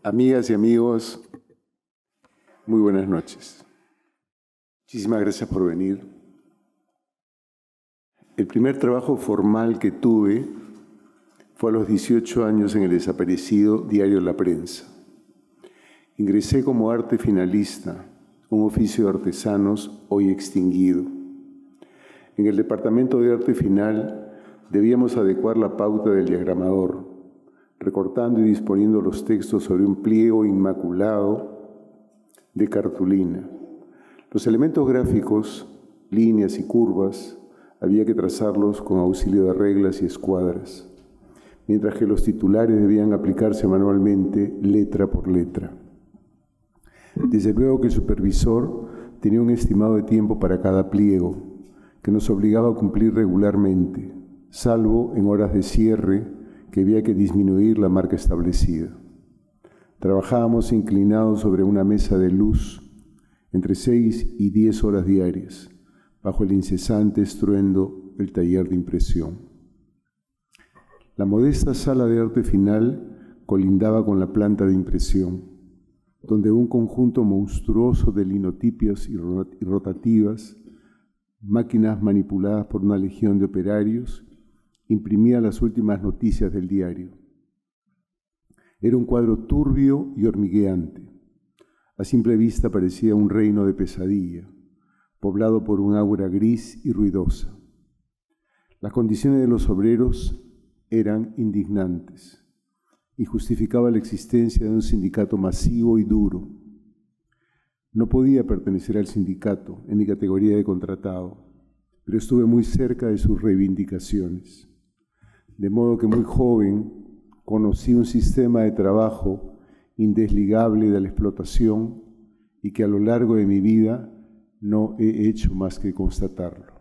Amigas y amigos, muy buenas noches. Muchísimas gracias por venir. El primer trabajo formal que tuve fue a los 18 años en el desaparecido diario La Prensa. Ingresé como arte finalista, un oficio de artesanos hoy extinguido. En el departamento de arte final debíamos adecuar la pauta del diagramador, recortando y disponiendo los textos sobre un pliego inmaculado de cartulina. Los elementos gráficos, líneas y curvas, había que trazarlos con auxilio de reglas y escuadras, mientras que los titulares debían aplicarse manualmente letra por letra. Desde luego que el supervisor tenía un estimado de tiempo para cada pliego, que nos obligaba a cumplir regularmente, salvo en horas de cierre, que había que disminuir la marca establecida. Trabajábamos inclinados sobre una mesa de luz entre 6 y 10 horas diarias, bajo el incesante estruendo del taller de impresión. La modesta sala de arte final colindaba con la planta de impresión, donde un conjunto monstruoso de linotipias y rotativas, máquinas manipuladas por una legión de operarios, imprimía las últimas noticias del diario. Era un cuadro turbio y hormigueante. A simple vista parecía un reino de pesadilla, poblado por un aura gris y ruidosa. Las condiciones de los obreros eran indignantes y justificaba la existencia de un sindicato masivo y duro. No podía pertenecer al sindicato en mi categoría de contratado, pero estuve muy cerca de sus reivindicaciones. De modo que muy joven conocí un sistema de trabajo indesligable de la explotación y que a lo largo de mi vida no he hecho más que constatarlo.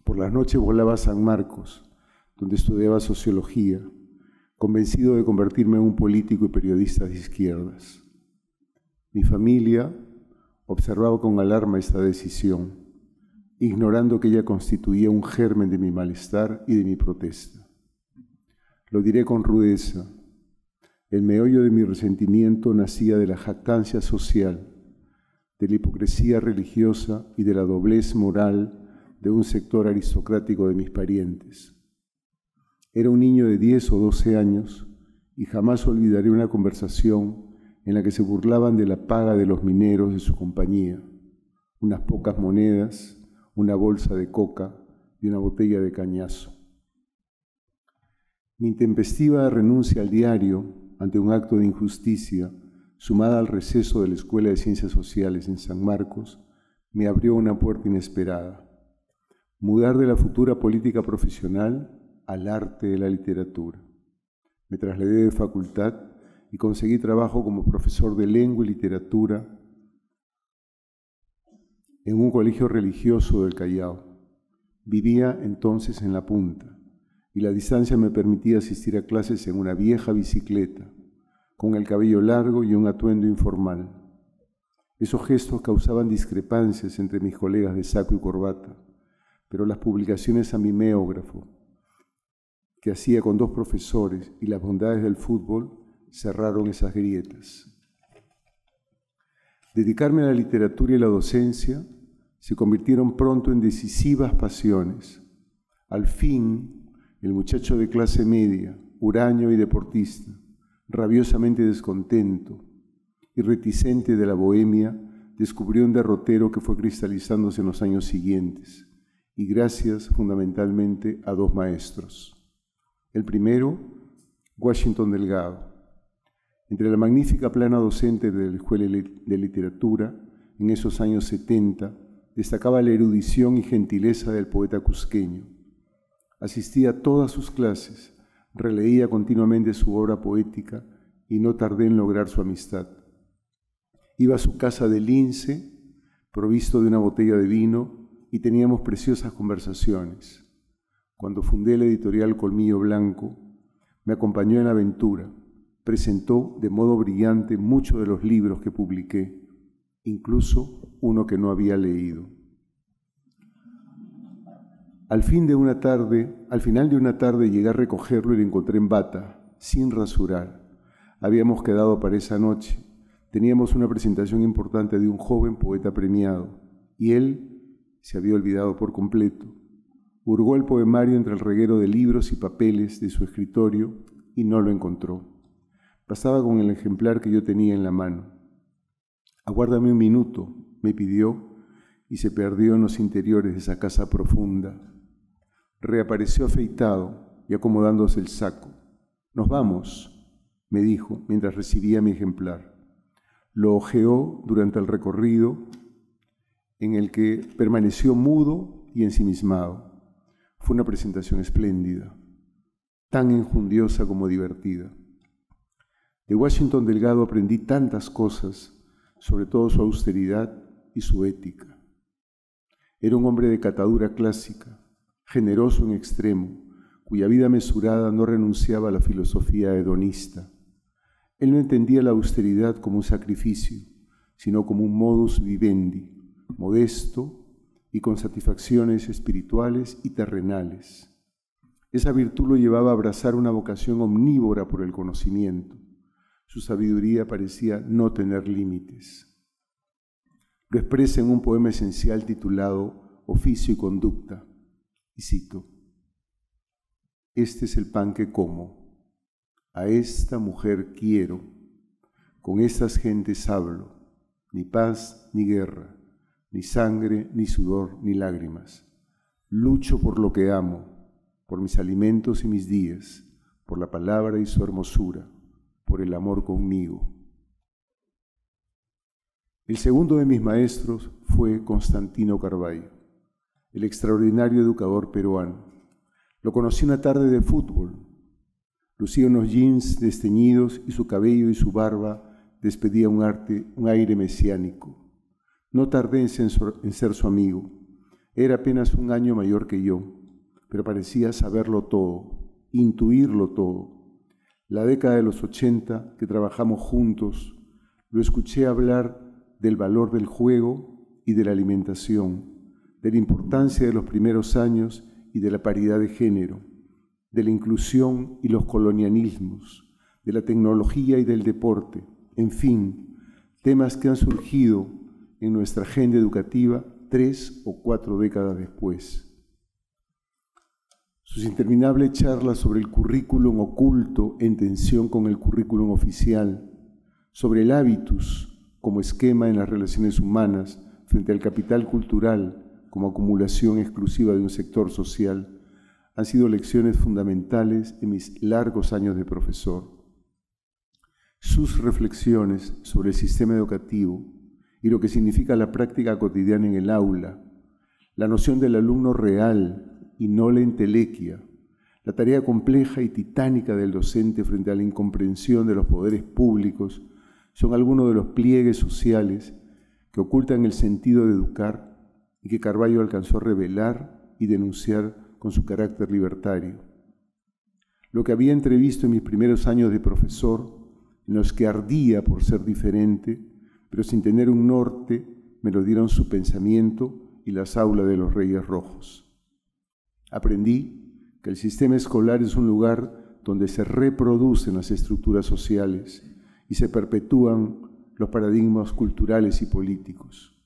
Por las noches volaba a San Marcos, donde estudiaba sociología, convencido de convertirme en un político y periodista de izquierdas. Mi familia observaba con alarma esta decisión, ignorando que ella constituía un germen de mi malestar y de mi protesta. Lo diré con rudeza. El meollo de mi resentimiento nacía de la jactancia social, de la hipocresía religiosa y de la doblez moral de un sector aristocrático de mis parientes. Era un niño de 10 o 12 años y jamás olvidaré una conversación en la que se burlaban de la paga de los mineros de su compañía, unas pocas monedas, una bolsa de coca y una botella de cañazo. Mi intempestiva renuncia al diario ante un acto de injusticia, sumada al receso de la Escuela de Ciencias Sociales en San Marcos, me abrió una puerta inesperada. Mudar de la futura política profesional al arte de la literatura. Me trasladé de facultad y conseguí trabajo como profesor de lengua y literatura en un colegio religioso del Callao. Vivía entonces en La Punta y la distancia me permitía asistir a clases en una vieja bicicleta, con el cabello largo y un atuendo informal. Esos gestos causaban discrepancias entre mis colegas de saco y corbata, pero las publicaciones a mimeógrafo que hacía con 2 profesores y las bondades del fútbol cerraron esas grietas. Dedicarme a la literatura y la docencia se convirtieron pronto en decisivas pasiones. Al fin, el muchacho de clase media, huraño y deportista, rabiosamente descontento y reticente de la bohemia, descubrió un derrotero que fue cristalizándose en los años siguientes, y gracias fundamentalmente a 2 maestros. El primero, Washington Delgado. Entre la magnífica plana docente de la Escuela de Literatura, en esos años 70, destacaba la erudición y gentileza del poeta cusqueño. Asistía a todas sus clases, releía continuamente su obra poética y no tardé en lograr su amistad. Iba a su casa de lince, provisto de una botella de vino, y teníamos preciosas conversaciones. Cuando fundé la editorial Colmillo Blanco, me acompañó en la aventura. Presentó de modo brillante muchos de los libros que publiqué, incluso uno que no había leído. Al final de una tarde llegué a recogerlo y lo encontré en bata, sin rasurar, Habíamos quedado para esa noche. Teníamos una presentación importante de un joven poeta premiado, y él se había olvidado por completo. Hurgó el poemario entre el reguero de libros y papeles de su escritorio y no lo encontró. Pasaba con el ejemplar que yo tenía en la mano. «Aguárdame un minuto», me pidió, y se perdió en los interiores de esa casa profunda. Reapareció afeitado y acomodándose el saco. «Nos vamos», me dijo mientras recibía mi ejemplar. Lo hojeó durante el recorrido, en el que permaneció mudo y ensimismado. Fue una presentación espléndida, tan enjundiosa como divertida. De Washington Delgado aprendí tantas cosas, sobre todo su austeridad y su ética. Era un hombre de catadura clásica, generoso en extremo, cuya vida mesurada no renunciaba a la filosofía hedonista. Él no entendía la austeridad como un sacrificio, sino como un modus vivendi, modesto y con satisfacciones espirituales y terrenales. Esa virtud lo llevaba a abrazar una vocación omnívora por el conocimiento. Su sabiduría parecía no tener límites. Lo expresa en un poema esencial titulado Oficio y Conducta, y cito: «Este es el pan que como, a esta mujer quiero, con estas gentes hablo, ni paz ni guerra, ni sangre, ni sudor, ni lágrimas. Lucho por lo que amo, por mis alimentos y mis días, por la palabra y su hermosura, por el amor conmigo». El segundo de mis maestros fue Constantino Carballo, el extraordinario educador peruano. Lo conocí una tarde de fútbol. Lucía unos jeans desteñidos y su cabello y su barba despedía un aire mesiánico. No tardé en ser su amigo. Era apenas un año mayor que yo, pero parecía saberlo todo, intuirlo todo. La década de los 80, que trabajamos juntos, lo escuché hablar del valor del juego y de la alimentación, de la importancia de los primeros años y de la paridad de género, de la inclusión y los colonialismos, de la tecnología y del deporte, en fin, temas que han surgido en nuestra agenda educativa 3 o 4 décadas después. Sus interminables charlas sobre el currículum oculto en tensión con el currículum oficial, sobre el hábitus como esquema en las relaciones humanas frente al capital cultural como acumulación exclusiva de un sector social, han sido lecciones fundamentales en mis largos años de profesor. Sus reflexiones sobre el sistema educativo y lo que significa la práctica cotidiana en el aula, la noción del alumno real y no la entelequia, la tarea compleja y titánica del docente frente a la incomprensión de los poderes públicos, son algunos de los pliegues sociales que ocultan el sentido de educar y que Carballo alcanzó a revelar y denunciar con su carácter libertario. Lo que había entrevisto en mis primeros años de profesor, en los que ardía por ser diferente, pero sin tener un norte, me lo dieron su pensamiento y las aulas de los Reyes Rojos. Aprendí que el sistema escolar es un lugar donde se reproducen las estructuras sociales y se perpetúan los paradigmas culturales y políticos.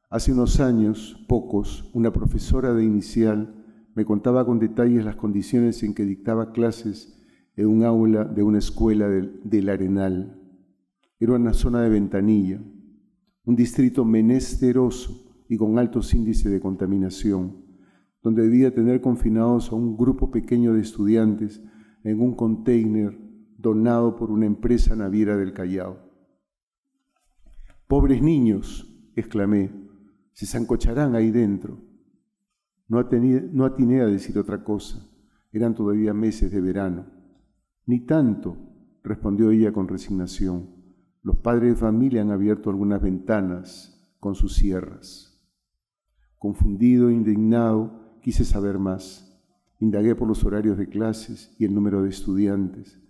Hace unos años, pocos, una profesora de inicial me contaba con detalles las condiciones en que dictaba clases en un aula de una escuela del Arenal. Era una zona de Ventanilla, un distrito menesteroso y con altos índices de contaminación, donde debía tener confinados a un grupo pequeño de estudiantes en un container donado por una empresa naviera del Callao. «Pobres niños», exclamé, «se sancocharán ahí dentro». No atiné a decir otra cosa, eran todavía meses de verano. «Ni tanto», respondió ella con resignación, «los padres de familia han abierto algunas ventanas con sus sierras». Confundido e indignado, quise saber más. Indagué por los horarios de clases y el número de estudiantes,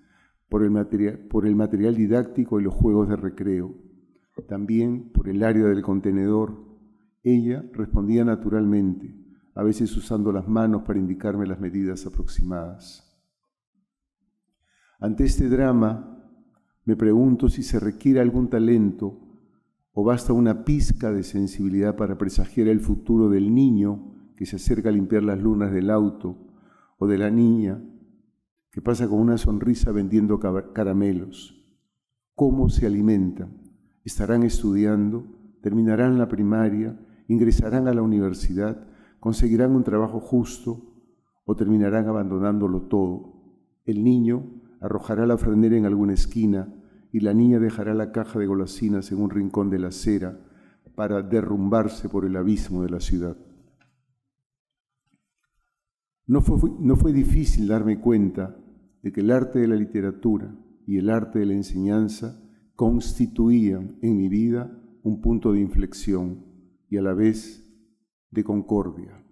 por el material didáctico y los juegos de recreo, también por el área del contenedor. Ella respondía naturalmente, a veces usando las manos para indicarme las medidas aproximadas. Ante este drama, me pregunto si se requiere algún talento o basta una pizca de sensibilidad para presagiar el futuro del niño que se acerca a limpiar las lunas del auto o de la niña que pasa con una sonrisa vendiendo caramelos. ¿Cómo se alimentan? ¿Estarán estudiando? ¿Terminarán la primaria? ¿Ingresarán a la universidad? ¿Conseguirán un trabajo justo? ¿O terminarán abandonándolo todo? El niño arrojará la franela en alguna esquina y la niña dejará la caja de golosinas en un rincón de la acera para derrumbarse por el abismo de la ciudad. No fue difícil darme cuenta de que el arte de la literatura y el arte de la enseñanza constituían en mi vida un punto de inflexión y a la vez de concordia.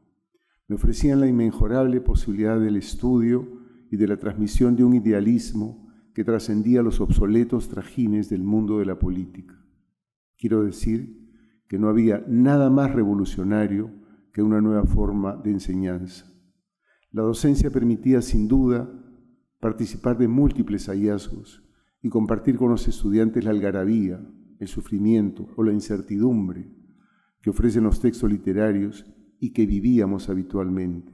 Me ofrecían la inmejorable posibilidad del estudio y de la transmisión de un idealismo que trascendía los obsoletos trajines del mundo de la política. Quiero decir que no había nada más revolucionario que una nueva forma de enseñanza. La docencia permitía sin duda participar de múltiples hallazgos y compartir con los estudiantes la algarabía, el sufrimiento o la incertidumbre que ofrecen los textos literarios y que vivíamos habitualmente.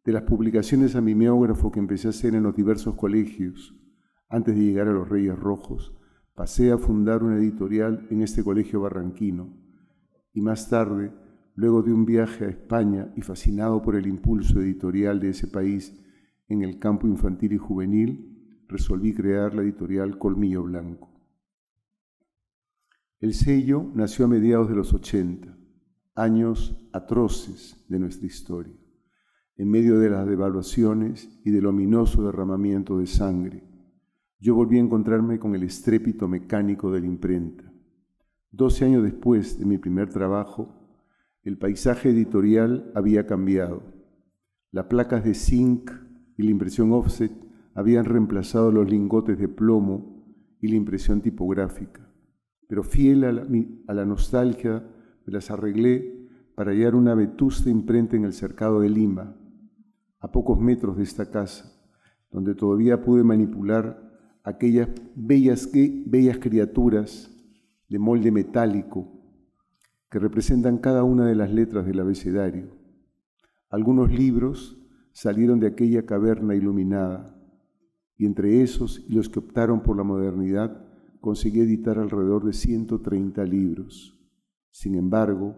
De las publicaciones a mimeógrafo que empecé a hacer en los diversos colegios, antes de llegar a los Reyes Rojos, pasé a fundar una editorial en este colegio barranquino y más tarde, luego de un viaje a España y fascinado por el impulso editorial de ese país en el campo infantil y juvenil, resolví crear la editorial Colmillo Blanco. El sello nació a mediados de los 80, años atroces de nuestra historia, en medio de las devaluaciones y del ominoso derramamiento de sangre. Yo volví a encontrarme con el estrépito mecánico de la imprenta. 12 años después de mi primer trabajo, el paisaje editorial había cambiado. Las placas de zinc y la impresión offset habían reemplazado los lingotes de plomo y la impresión tipográfica. Pero fiel a la nostalgia, me las arreglé para hallar una vetusta imprenta en el cercado de Lima, a pocos metros de esta casa, donde todavía pude manipular aquellas bellas criaturas de molde metálico que representan cada una de las letras del abecedario. Algunos libros salieron de aquella caverna iluminada, y entre esos y los que optaron por la modernidad, conseguí editar alrededor de 130 libros. Sin embargo,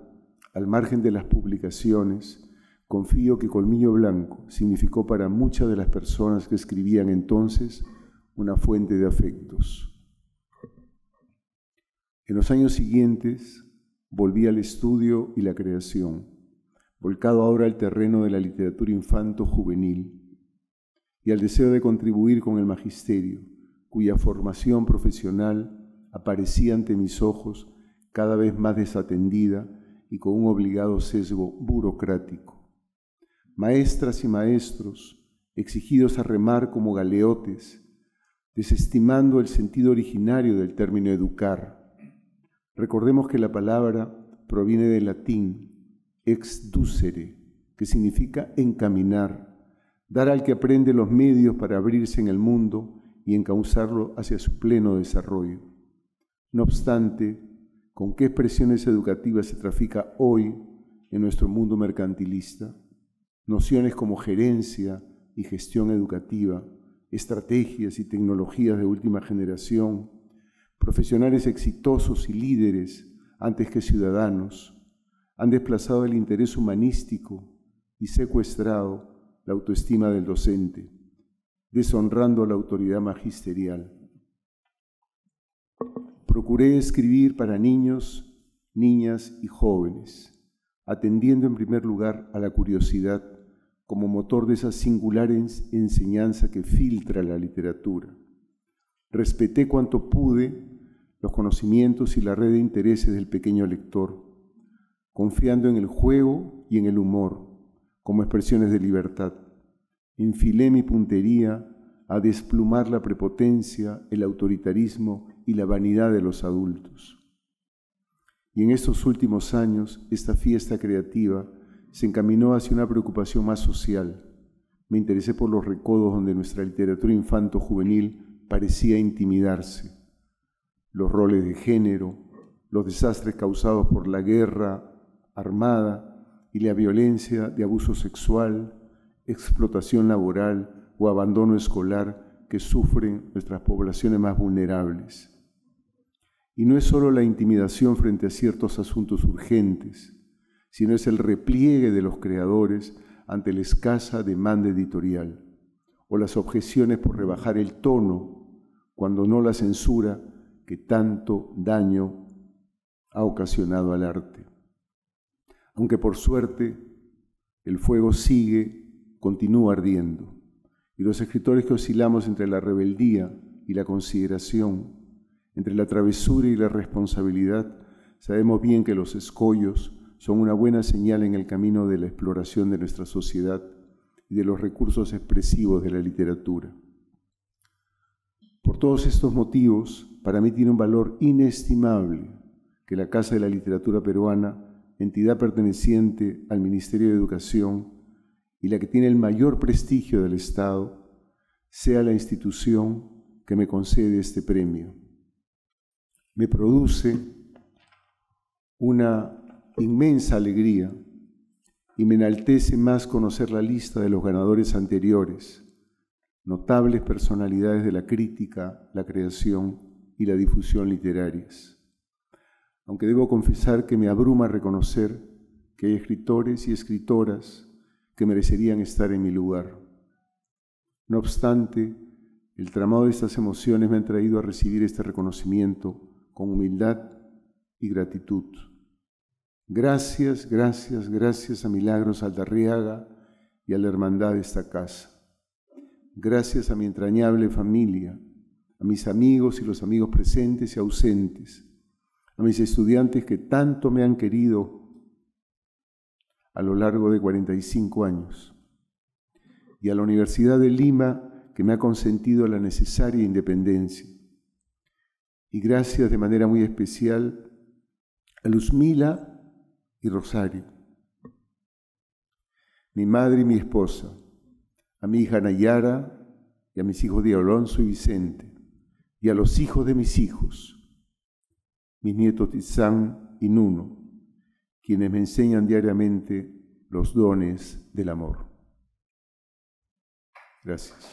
al margen de las publicaciones, confío que Colmillo Blanco significó para muchas de las personas que escribían entonces una fuente de afectos. En los años siguientes volví al estudio y la creación, volcado ahora al terreno de la literatura infanto-juvenil y al deseo de contribuir con el magisterio, cuya formación profesional aparecía ante mis ojos cada vez más desatendida y con un obligado sesgo burocrático. Maestras y maestros exigidos a remar como galeotes, desestimando el sentido originario del término educar. Recordemos que la palabra proviene del latín exducere, que significa encaminar, dar al que aprende los medios para abrirse en el mundo y encauzarlo hacia su pleno desarrollo. No obstante, ¿con qué expresiones educativas se trafica hoy en nuestro mundo mercantilista? Nociones como gerencia y gestión educativa, estrategias y tecnologías de última generación, profesionales exitosos y líderes antes que ciudadanos, han desplazado el interés humanístico y secuestrado la autoestima del docente, deshonrando a la autoridad magisterial. Procuré escribir para niños, niñas y jóvenes, atendiendo en primer lugar a la curiosidad como motor de esa singular enseñanza que filtra la literatura. Respeté cuanto pude los conocimientos y la red de intereses del pequeño lector, confiando en el juego y en el humor como expresiones de libertad. Enfilé mi puntería a desplumar la prepotencia, el autoritarismo y la vanidad de los adultos. Y en estos últimos años, esta fiesta creativa se encaminó hacia una preocupación más social, me interesé por los recodos donde nuestra literatura infanto-juvenil parecía intimidarse. Los roles de género, los desastres causados por la guerra armada y la violencia de abuso sexual, explotación laboral o abandono escolar que sufren nuestras poblaciones más vulnerables. Y no es solo la intimidación frente a ciertos asuntos urgentes, sino es el repliegue de los creadores ante la escasa demanda editorial, o las objeciones por rebajar el tono, cuando no la censura que tanto daño ha ocasionado al arte. Aunque por suerte el fuego continúa ardiendo, y los escritores que oscilamos entre la rebeldía y la consideración, entre la travesura y la responsabilidad, sabemos bien que los escollos son una buena señal en el camino de la exploración de nuestra sociedad y de los recursos expresivos de la literatura. Por todos estos motivos, para mí tiene un valor inestimable que la Casa de la Literatura Peruana, entidad perteneciente al Ministerio de Educación y la que tiene el mayor prestigio del Estado, sea la institución que me concede este premio. Me produce una inmensa alegría y me enaltece más conocer la lista de los ganadores anteriores, notables personalidades de la crítica, la creación y la difusión literarias. Aunque debo confesar que me abruma reconocer que hay escritores y escritoras que merecerían estar en mi lugar. No obstante, el tramado de estas emociones me han traído a recibir este reconocimiento con humildad y gratitud. Gracias, gracias, gracias a Milagros Aldarriaga y a la hermandad de esta casa. Gracias a mi entrañable familia, a mis amigos y los amigos presentes y ausentes, a mis estudiantes que tanto me han querido a lo largo de 45 años, y a la Universidad de Lima que me ha consentido la necesaria independencia. Y gracias de manera muy especial a Luzmila y Rosario, mi madre y mi esposa, a mi hija Nayara y a mis hijos de Alonso y Vicente, y a los hijos de mis hijos, mis nietos Tizán y Nuno, quienes me enseñan diariamente los dones del amor. Gracias.